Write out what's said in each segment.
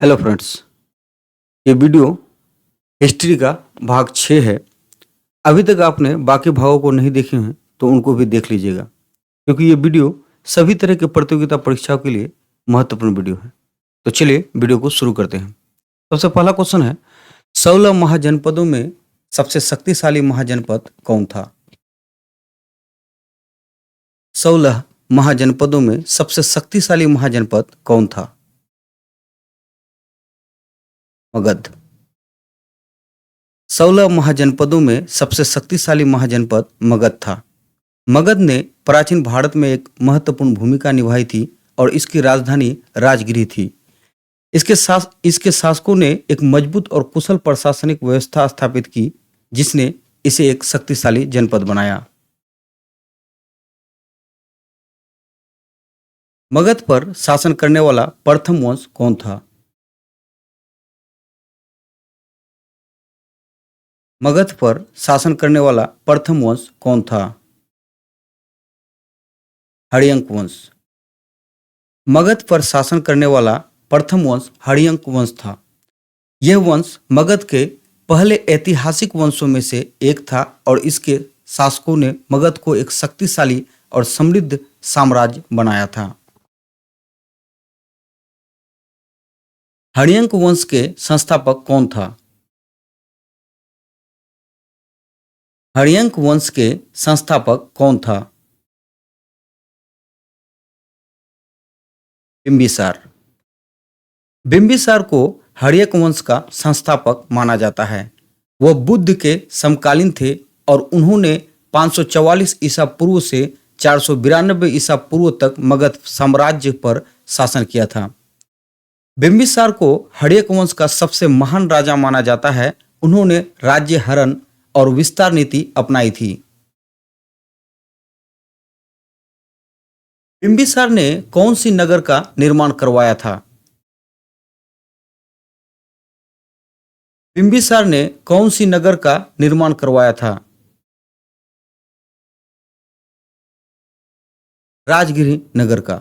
Hello friends. ये video history का भाग 6 है। अभी तक आपने बाकी भागों को नहीं देखे हैं तो उनको भी देख लीजिएगा, क्योंकि ये वीडियो सभी तरह के प्रतियोगिता परीक्षाओं के लिए महत्वपूर्ण वीडियो है। तो चलिए वीडियो को शुरू करते हैं। सबसे पहला क्वेश्चन है, 16 महाजनपदों में सबसे शक्तिशाली महाजनपद कौन था? 16 महाजनपदों में सबसे शक्तिशाली महाजनपद कौन था? मगध। 16 महाजनपदों में सबसे शक्तिशाली महाजनपद मगध था। मगध ने प्राचीन भारत में एक महत्वपूर्ण भूमिका निभाई थी और इसकी राजधानी राजगिरी थी। इसके शासकों ने एक मजबूत और कुशल प्रशासनिक व्यवस्था स्थापित की, जिसने इसे एक शक्तिशाली जनपद बनाया। मगध पर शासन करने वाला प्रथम वंश कौन था? मगध पर शासन करने वाला प्रथम वंश कौन था? हड़यंक वंश। मगध पर शासन करने वाला प्रथम वंश हड़यंक वंश था। यह वंश मगध के पहले ऐतिहासिक वंशों में से एक था और इसके शासकों ने मगध को एक शक्तिशाली और समृद्ध साम्राज्य बनाया था। हड़यंक वंश के संस्थापक कौन था? हड़यंक वंश के संस्थापक कौन था? बिंबिसार। बिंबिसार को हड़यंक वंश का संस्थापक माना जाता है। वह बुद्ध के समकालीन थे और उन्होंने 544 ईसा पूर्व से 492 ईसा पूर्व तक मगध साम्राज्य पर शासन किया था। बिंबिसार को हड़यंक वंश का सबसे महान राजा माना जाता है। उन्होंने राज्य हरण और विस्तार नीति अपनाई थी। बिंबिसार ने कौन सी नगर का निर्माण करवाया था? बिंबिसार ने कौन सी नगर का निर्माण करवाया था? राजगिरी नगर का।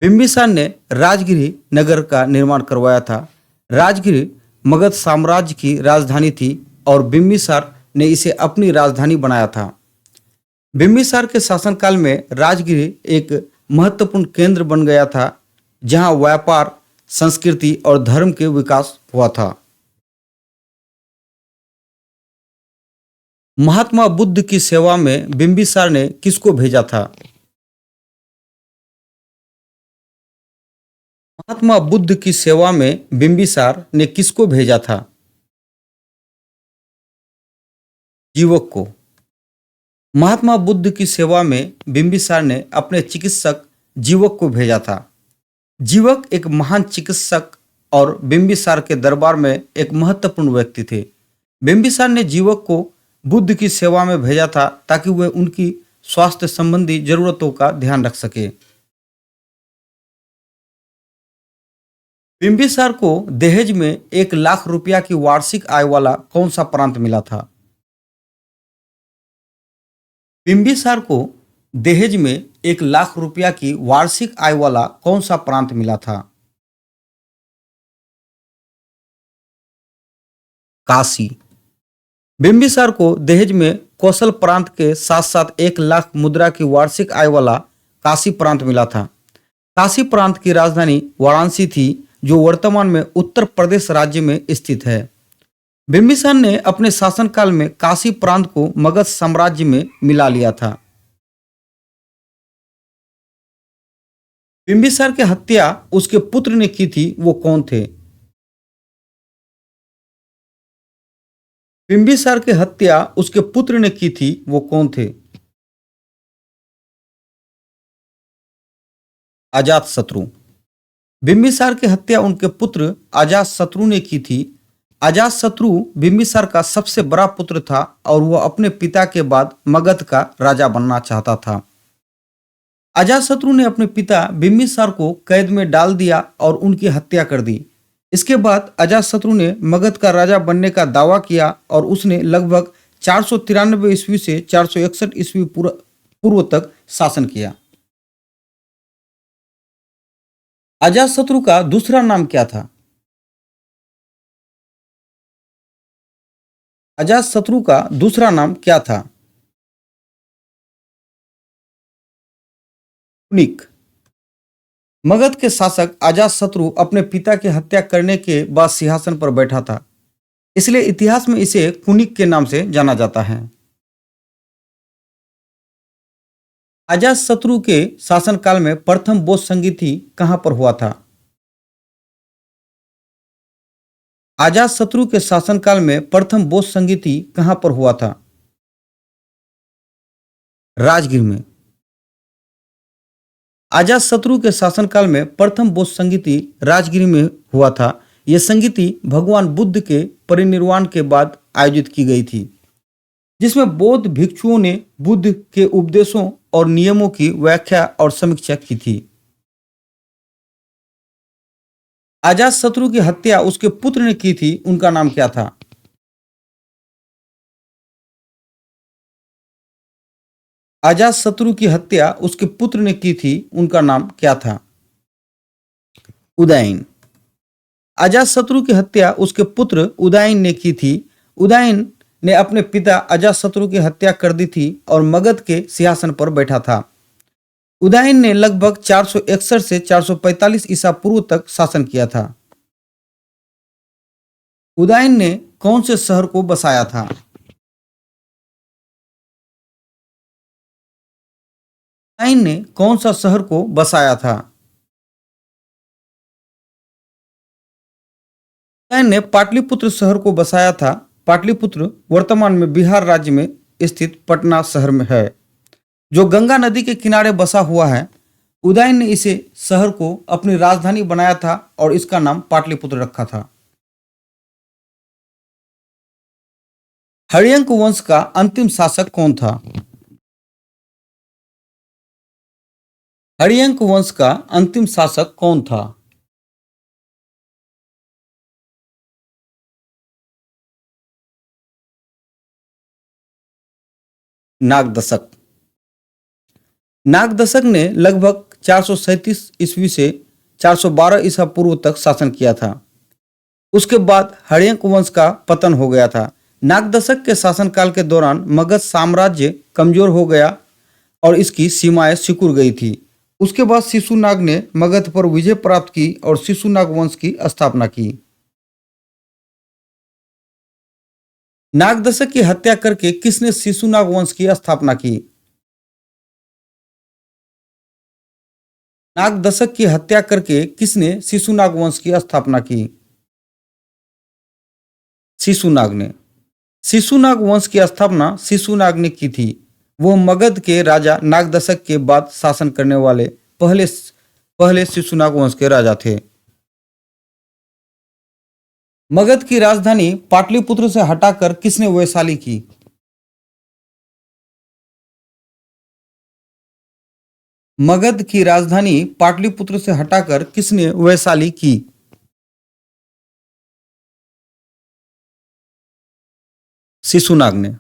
बिंबिसार ने राजगिरी नगर का निर्माण करवाया था। राजगिरी मगध साम्राज्य की राजधानी थी और बिंबिसार ने इसे अपनी राजधानी बनाया था। बिंबिसार के शासनकाल में राजगिरी एक महत्वपूर्ण केंद्र बन गया था, जहां व्यापार, संस्कृति और धर्म के विकास हुआ था। महात्मा बुद्ध की सेवा में बिंबिसार ने किसको भेजा था? महात्मा बुद्ध की सेवा में बिंबिसार ने किसको भेजा था? जीवक को। महात्मा बुद्ध की सेवा में बिंबिसार ने अपने चिकित्सक जीवक को भेजा था। जीवक एक महान चिकित्सक और बिंबिसार के दरबार में एक महत्वपूर्ण व्यक्ति थे। बिंबिसार ने जीवक को बुद्ध की सेवा में भेजा था ताकि वह उनकी स्वास्थ्य संबंधी जरूरतों का ध्यान रख सके। बिंबिसार को दहेज में 1 लाख रुपया की वार्षिक आय वाला कौन सा प्रांत मिला था? बिंबिसार को दहेज में 1 लाख रुपया की वार्षिक आय वाला कौन सा प्रांत मिला था? काशी। बिंबिसार को दहेज में कौशल प्रांत के साथ साथ 1 लाख मुद्रा की वार्षिक आय वाला काशी प्रांत मिला था। काशी प्रांत की राजधानी वाराणसी थी, जो वर्तमान में उत्तर प्रदेश राज्य में स्थित है। बिंबिसार ने अपने शासनकाल में काशी प्रांत को मगध साम्राज्य में मिला लिया था। बिंबिसार की हत्या उसके पुत्र ने की थी, वो कौन थे? बिंबिसार की हत्या उसके पुत्र ने की थी, वो कौन थे? अजातशत्रु। बिंबिसार की हत्या उनके पुत्र अजातशत्रु ने की थी। अजातशत्रु बिंबिसार का सबसे बड़ा पुत्र था और वह अपने पिता के बाद मगध का राजा बनना चाहता था। अजातशत्रु ने अपने पिता बिंबिसार को कैद में डाल दिया और उनकी हत्या कर दी। इसके बाद अजातशत्रु ने मगध का राजा बनने का दावा किया और उसने लगभग 493 ईस्वी से 461 ईस्वी पूर्व तक शासन किया। अजातशत्रु का दूसरा नाम क्या था? अजातशत्रु का दूसरा नाम क्या था? कुनिक। मगध के शासक अजातशत्रु अपने पिता की हत्या करने के बाद सिंहासन पर बैठा था, इसलिए इतिहास में इसे कुनिक के नाम से जाना जाता है। अजातशत्रु के शासनकाल में प्रथम बौद्ध संगीति कहाँ पर हुआ था? अजातशत्रु के शासनकाल में प्रथम बौद्ध संगीति कहाँ पर हुआ था? राजगीर में। अजातशत्रु के शासनकाल में प्रथम बौद्ध संगीति राजगीर में हुआ था। यह संगीति भगवान बुद्ध के परिनिर्वाण के बाद आयोजित की गई थी, जिसमें बौद्ध भिक्षुओं ने बुद्ध के उपदेशों और नियमों की व्याख्या और समीक्षा की थी। अजातशत्रु की हत्या उसके पुत्र ने की थी, उनका नाम क्या था? अजातशत्रु की हत्या उसके पुत्र ने की थी, उनका नाम क्या था? उदयन। अजातशत्रु की हत्या उसके पुत्र उदयन ने की थी। उदयन ने अपने पिता अजातशत्रु की हत्या कर दी थी और मगध के सिंहासन पर बैठा था। उदयन ने लगभग 461 से 445 ईसा पूर्व तक शासन किया था। उदयन ने कौन से शहर को बसाया था? उदयन ने कौन सा शहर को बसाया था? उदयन ने पाटलिपुत्र शहर को बसाया था। पाटलिपुत्र वर्तमान में बिहार राज्य में स्थित पटना शहर में है, जो गंगा नदी के किनारे बसा हुआ है। उदयन ने इसे शहर को अपनी राजधानी बनाया था और इसका नाम पाटलिपुत्र रखा था। हर्यंक वंश का अंतिम शासक कौन था? हर्यंक वंश का अंतिम शासक कौन था? नागदशक। नागदशक ने लगभग 437 ईस्वी से 412 ईसा पूर्व तक शासन किया था। उसके बाद हर्यंक वंश का पतन हो गया था। नागदशक के शासनकाल के दौरान मगध साम्राज्य कमजोर हो गया और इसकी सीमाएं सिकुड़ गई थी। उसके बाद शिशुनाग ने मगध पर विजय प्राप्त की और शिशुनाग वंश की स्थापना की। नागदशक की हत्या करके किसने शिशुनाग वंश की स्थापना की? नागदशक की हत्या करके किसने शिशुनाग वंश की स्थापना की? शिशुनाग ने। शिशुनाग वंश की स्थापना शिशुनाग ने की थी। वो मगध के राजा नागदशक के बाद शासन करने वाले पहले पहले शिशुनाग वंश के राजा थे। मगध की राजधानी पाटलिपुत्र से हटाकर किसने वैशाली की? मगध की राजधानी पाटलिपुत्र से हटाकर किसने वैशाली की? शिशुनाग ने।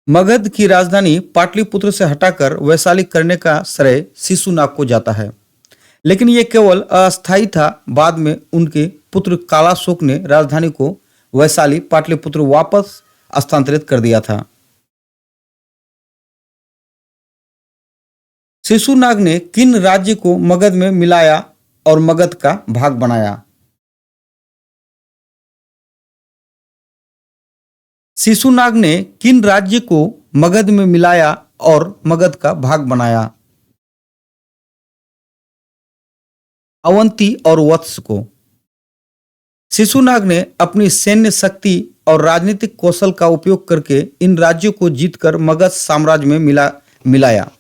मगध की राजधानी पाटलिपुत्र से हटाकर वैशाली करने का श्रेय शिशुनाग को जाता है, लेकिन यह केवल अस्थायी था। बाद में उनके पुत्र कालाशोक ने राजधानी को वैशाली पाटलिपुत्र वापस स्थानांतरित कर दिया था। शिशुनाग ने किन राज्य को मगध में मिलाया और मगध का भाग बनाया? शिशुनाग ने किन राज्य को मगध में मिलाया और मगध का भाग बनाया? अवंती और वत्स को। शिशुनाग ने अपनी सैन्य शक्ति और राजनीतिक कौशल का उपयोग करके इन राज्यों को जीतकर मगध साम्राज्य में मिलाया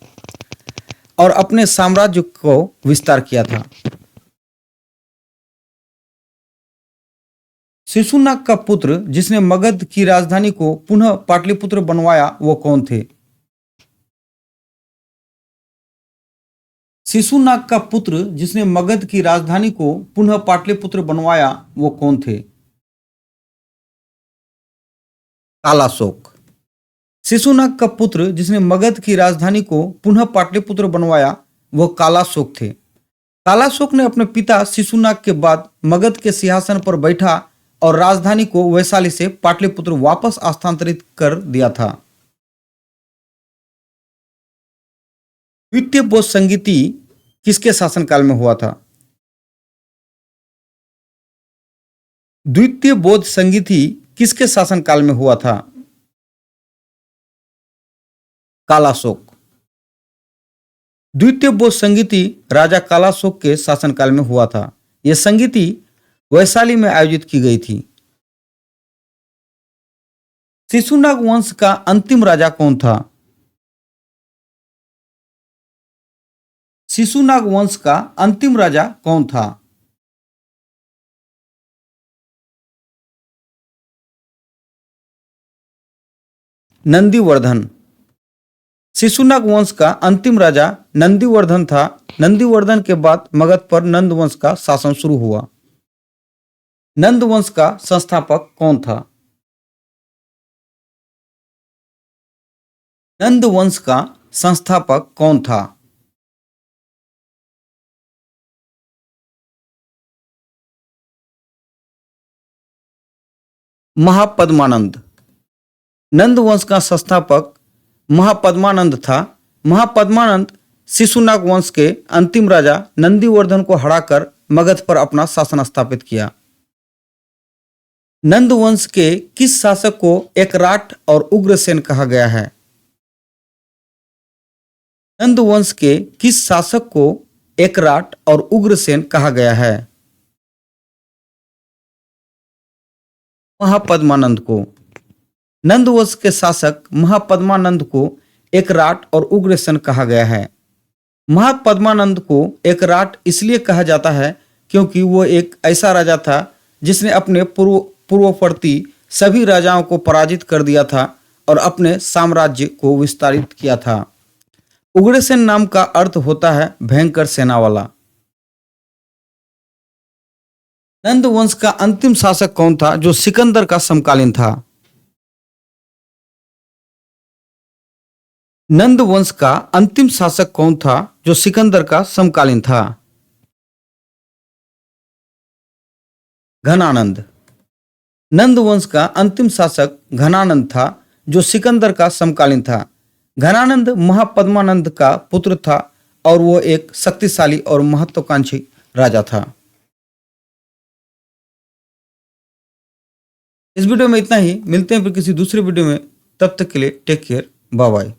और अपने साम्राज्य को विस्तार किया था। शिशुनाग का पुत्र जिसने मगध की राजधानी को पुनः पाटलिपुत्र बनवाया, वो कौन थे? शिशुनाग का पुत्र जिसने मगध की राजधानी को पुनः पाटलिपुत्र बनवाया, वो कौन थे? कालाशोक। शिशुनाग का पुत्र जिसने मगध की राजधानी को पुनः पाटलिपुत्र बनवाया, वो कालाशोक थे। कालाशोक ने अपने पिता शिशुनाग के बाद मगध के सिंहासन पर बैठा और राजधानी को वैशाली से पाटलिपुत्र वापस स्थानांतरित कर दिया था। द्वितीय बौद्ध संगीति किसके शासनकाल में हुआ था? द्वितीय बौद्ध संगीति किसके शासनकाल में हुआ था? कालाशोक। द्वितीय बौद्ध संगीति राजा कालाशोक के शासनकाल में हुआ था। यह संगीति वैशाली में आयोजित की गई थी। शिशुनाग वंश का अंतिम राजा कौन था? शिशुनाग वंश का अंतिम राजा कौन था? नंदीवर्धन। शिशुनाग वंश का अंतिम राजा नंदीवर्धन था। नंदीवर्धन के बाद मगध पर नंद वंश का शासन शुरू हुआ। नंद वंश का संस्थापक कौन था? नंद वंश का संस्थापक कौन था? महापद्मानंद। नंद वंश का संस्थापक महापद्मानंद था। महापद्मानंद शिशुनाग वंश के अंतिम राजा नंदीवर्धन को हराकर मगध पर अपना शासन स्थापित किया। नंद वंश के किस शासक को एकराट और उग्रसेन कहा गया है? नंद वंश के किस शासक को एकराट और उग्रसेन कहा गया है? महापद्मानंद को। नंद वंश के शासक महापद्मानंद को एकराट और उग्रसेन कहा गया है। महापद्मानंद को एकराट इसलिए कहा जाता है क्योंकि वो एक ऐसा राजा था जिसने अपने पूर्ववर्ती सभी राजाओं को पराजित कर दिया था और अपने साम्राज्य को विस्तारित किया था। उग्रसेन नाम का अर्थ होता है भयंकर सेना वाला। नंद वंश का अंतिम शासक कौन था जो सिकंदर का समकालीन था? नंद वंश का अंतिम शासक कौन था जो सिकंदर का समकालीन था? घनानंद। नंद वंश का अंतिम शासक घनानंद था जो सिकंदर का समकालीन था। घनानंद महापद्मानंद का पुत्र था और वो एक शक्तिशाली और महत्वाकांक्षी राजा था। इस वीडियो में इतना ही। मिलते हैं फिर किसी दूसरे वीडियो में। तब तक के लिए टेक केयर। Bye bye.